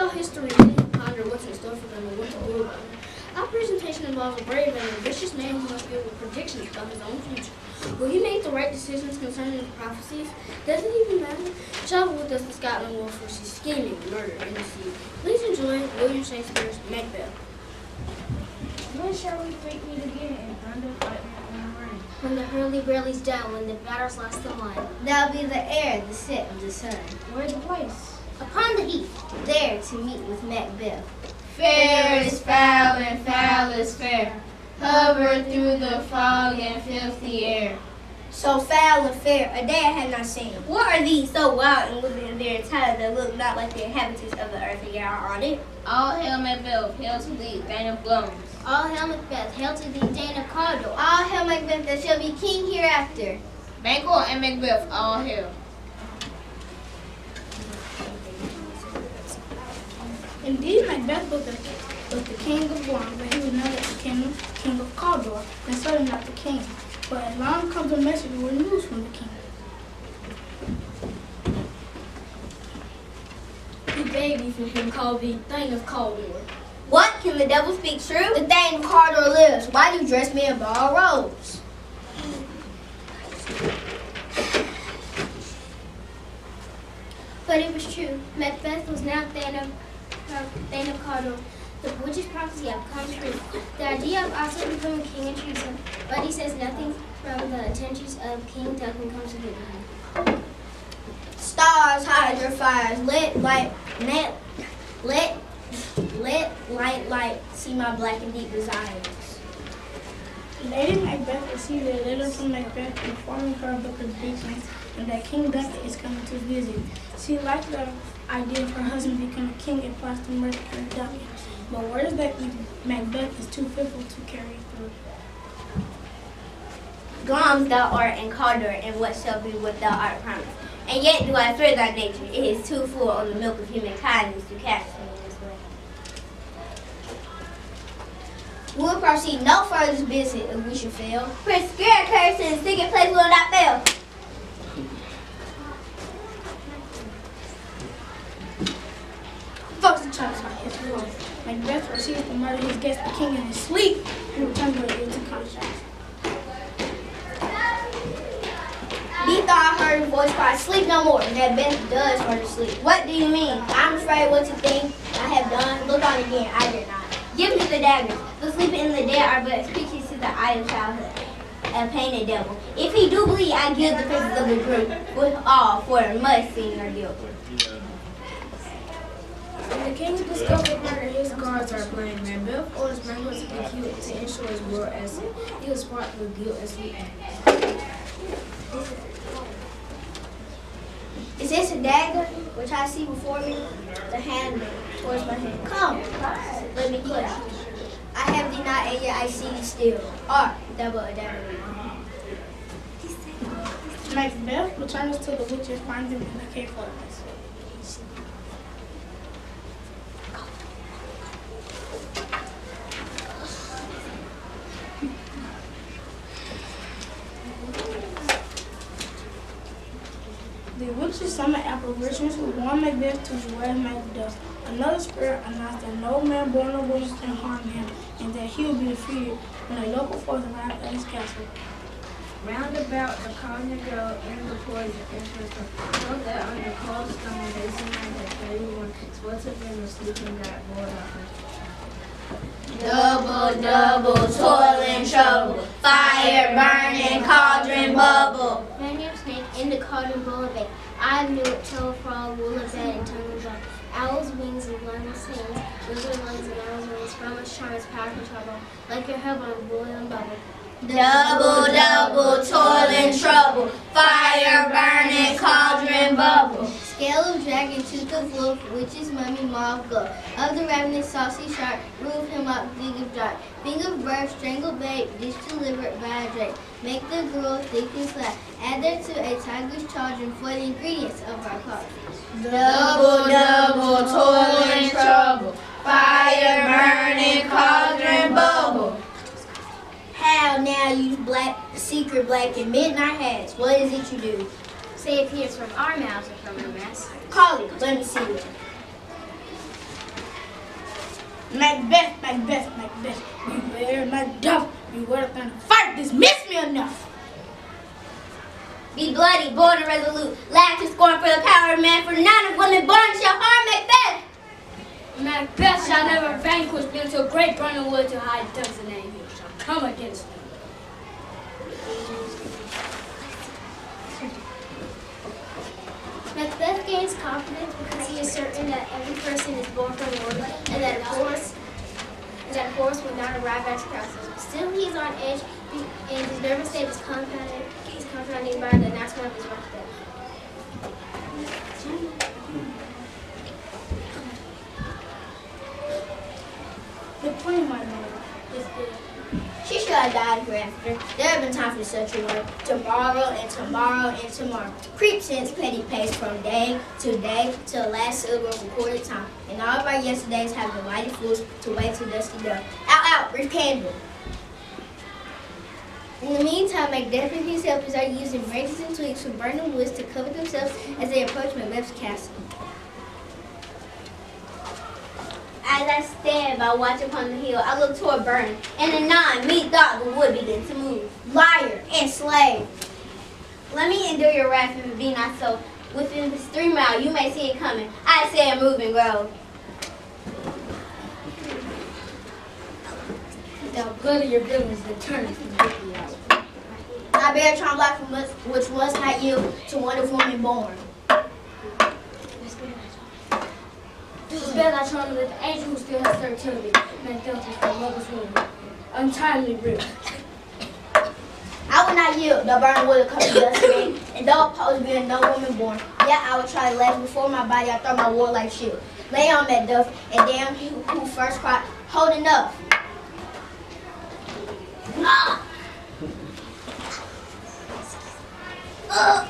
Throughout history, many ponder what's in store for them and what to do about it. Our presentation involves a brave and ambitious man who must give predictions about his own future. Will he make the right decisions concerning his prophecies? Does it even matter? Travel with us to Scotland Wall for scheming, murder, and deceit. Please enjoy William Shakespeare's Macbeth. When shall we meet again in thunder, lightning, and rain? When the hurly-burly's done, when the battle's lost and won, there'll be the air, the set of the sun. Where's the place? Upon the heath, there to meet with Macbeth. Fair is foul and foul is fair. Hover through the fog and filthy air. So foul and fair, a day I had not seen. What are these so wild and living in their attire that look not like the inhabitants of the earth they are on it? All hail Macbeth, hail to thee, Thane of Glooms. All hail Macbeth, hail to thee, Dane of Cawdor. All hail Macbeth that shall be king hereafter. Banquo and Macbeth, all hail. Indeed, Macbeth was the king of Rome, but he was not the king of Cawdor, and certainly not the king. But along comes a message with news from the king. He begged me for him called the Thane of Cawdor. What? Can the devil speak true? The Thane of Cawdor lives. Why do you dress me in borrowed robes? But it was true. Macbeth was now Thane of Cawdor. The witch's prophecy had come true. The idea of also becoming king intrigues him, but he says nothing from the intentions of King Duncan comes to him. Stars, hide your fires. Let light see my black and deep desires. Lady Macbeth received a letter from Macbeth informing her of the predictions and that King Duncan is coming to visit. She liked the idea of her husband becoming king and plots to murder King Duncan. But word is that Macbeth is too fearful to carry through. Glooms thou art and Cawdor, and what shall be what thou art promised. And yet do I fear thy nature. It is too full on the milk of human kindness to cast me in this way. We will proceed no further business if we should fail. Prince Spirit curse in the second place will not fail. Folks and child by his will. Macbeth proceeds to murder his guest, the king, in his sleep, and returns with it to contract. Methought I heard a voice cry, sleep no more. Macbeth does hurt to sleep. What do you mean? I'm afraid what you think I have done. Look on again, I did not. Give me the daggers. The sleeping and the dead are but creatures to the eye of childhood. A painted devil. If he do bleed, I give the princes of the group with all for much sin or guilt. When the king discovered murder, his guards are blamed. Macbeth orders Macbeth to be killed to ensure his royal asset. He was sparked with guilt and sweetness. Is this a dagger which I see before me? The hand towards my hand. Come, let me clutch you. I have thee not, and yet I see thee still. Double a dagger. Macbeth returns to the witch and finds him in the cave fortress. The witches summoned apparitions who warned Macbeth to beware Macbeth. Another spirit announced that no man born of witches can harm him, and that he will be defeated when a local force arrived at his castle. Round about the cognac girl and the poison enters her. Note that on the cold stone they surmise that everyone sweats up in the sleeping got bored of her. Double, double, toil and trouble. Fire, burning, cauldron, bubble. Many a snake in the cauldron bowl of egg. I knew it, toe frog, wool of bed, and tongue of dog. Owl's wings and blindless hands, lizard lungs and owl's wings, from its charms, power and trouble, like your hub on a boiling bubble. Double, double, toil and trouble. Fire, burning, cauldron, bubble. Scale of dragon, tooth of wolf, witch's mummy, maw of glove. Of the ravenous, saucy shark, roof him up, dig of dark. Fing of bird, strangle bait, dish delivered by a drake. Make the gruel thick and flat. Add thereto a tiger's children for the ingredients of our coffee. Double, double, toil and trouble. Fire, burning, cauldron, bubble. How now, you secret black and midnight hats? What is it you do? Say it appears from our mouths or from our mess. Call it, let me see it. Macbeth, Macbeth, Macbeth, beware Macduff, beware the kind of fight dismiss me enough. Be bloody, bold, and resolute. Laugh to scorn for the power of man, for none of women born shall harm Macbeth. Macbeth shall never vanquish me until great burning wood to hide dust and anger shall come against me. Macbeth gains confidence because he is certain that every person is born from order and that a horse will not arrive at his castle. Still, he is on edge and his nervous state is compounded by the announcement of his wife's death. The queen, my lord, is dead. She should have died hereafter. There have been time for such a word. Tomorrow and tomorrow and tomorrow. Creep since petty pace from day to day till the last syllable of recorded time. And all of our yesterdays have been mighty fools to wait till dusty dawn. Out, brief candle. In the meantime, Macbeth and his helpers are using branches and twigs from burning woods to cover themselves as they approach Macbeth's castle. As I stand by watch upon the hill, I look toward burning, and anon, methought the wood begins to move. Liar and slave! Let me endure your wrath if it be not so. Within this 3 mile, you may see it coming. I say a moving grove. The blood of your villains determines the victory hour. I bear a charm black from which was not you to one of woman born. Spare thy charm that the angel who still has fertility may filter from mother's womb. Untimely rude. I will not yield, though burning wood will come to dust again, and though opposed being no woman born, yet I will try to last before my body I throw my warlike shield. Lay on Macduff, and damn who first cried, hold enough. Ah!